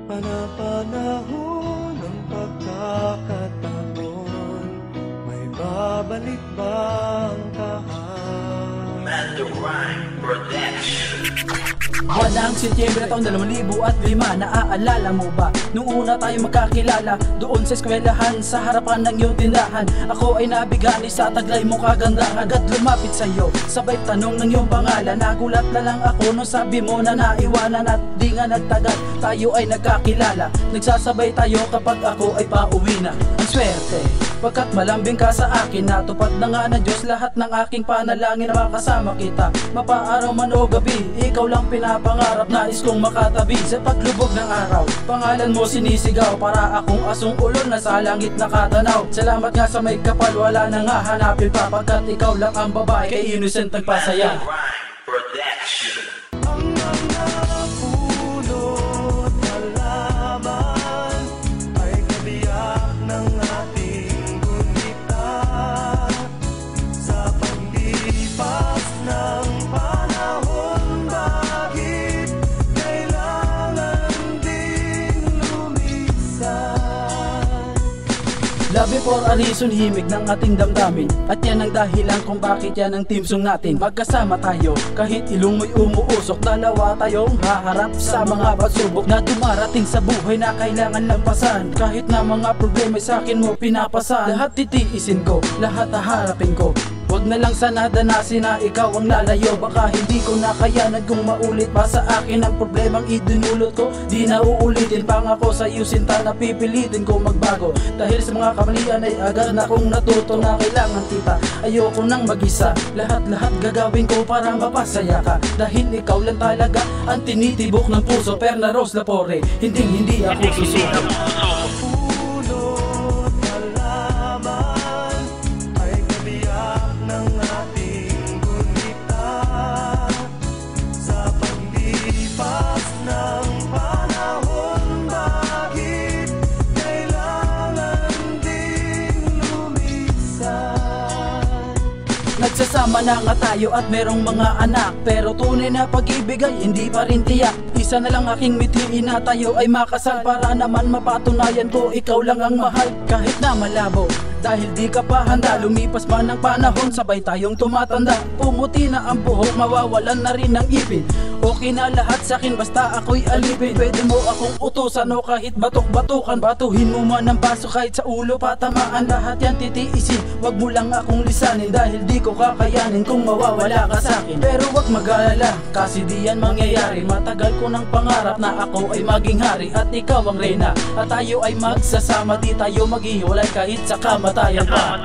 Panapanahon ng pagkakataon, may babalik bang tahan? Master Rhyme Production. Buwan ng Setyembre taong 2005, naaalala mo ba? Nung una tayo magkakilala, doon sa eskwelahan, sa harapan ng iyong tindahan. Ako ay nabigani sa taglay mo kaganda. Agad lumapit sa'yo, sabay tanong ng iyong pangalan. Nagulat na lang ako nung sabi mo na naiwanan. At di nga nagtagal, tayo ay nagkakilala. Nagsasabay tayo kapag ako ay pauwi na. Ang swerte, pagkat malambing ka sa akin. Natupad na nga ng Diyos lahat ng aking panalangin na makasama kita. Mapaaraw man o gabi, ikaw lang pinapangarap, nais kong makatabi sa paglubog ng araw. Pangalan mo sinisigaw, para akong asong ulol na sa langit nakatanaw. Salamat nga sa may kapal, wala na nga hanapin pa, pagkat ikaw lang ang babae, kay innocent nagpasaya. Master Rhyme Production. Ang mga pulot halaman ay kabiyak ng ating gunita. Sa paglipas ng panahon, bakit kailangan din lumisan? Love for a reason, himig ng ating damdamin. At yan ang dahilan kung bakit yan ang team song natin. Magkasama tayo, kahit ilong mo'y umuusok. Dalawa tayong haharap sa mga pagsubok na dumarating sa buhay na kailangan lampasan. Kahit na mga problema sa akin mo pinapasan, lahat titiisin ko, lahat haharapin ko. Wag na lang sana danasin na ikaw ang lalayo. Baka hindi ko na kayanan kung maulit pa sa akin ang problemang idinulot ko. Di na uulitin, pangako sa iyo sinta na pipilitin ko magbago. Dahil sa mga kamalian ay agad na kong natuto na kailangan kita. Ayoko nang mag-isa, lahat-lahat gagawin ko para mapasaya ka. Dahil ikaw lang talaga ang tinitibok ng puso. Perna Rose Lapore, hindi ako susuko. Pulot halaman ay kabiyak ng ating gunita. Sa paglipas ng panahon, bakit kailangan din lumisan? Nagsasama na nga tayo at merong mga anak, pero tunay na pag-ibig ay hindi pa rin tiyak. Isa na lang aking mithiin na tayo ay makasal, para naman mapatunayan ko ikaw lang ang mahal. Kahit na malabo, dahil di ka pa handa, lumipas man ng panahon, sabay tayong tumatanda. Pumuti na ang buhok, mawawalan na rin ng ipin. Okay na lahat sa akin basta ako'y alipin. Pwede mo akong utusan o kahit batok-batukan. Batuhin mo man ang baso kahit sa ulo patamaan. Lahat yan titiisin, wag mo lang akong lisanin. Dahil di ko kakayanin kung mawawala ka sa akin. Pero wag mag-alala, kasi di yan mangyayari. Matagal ko ng pangarap na ako ay maging hari at ikaw ang reyna. At tayo ay magsasama, di tayo maghiwalay kahit sa kamatayan pa.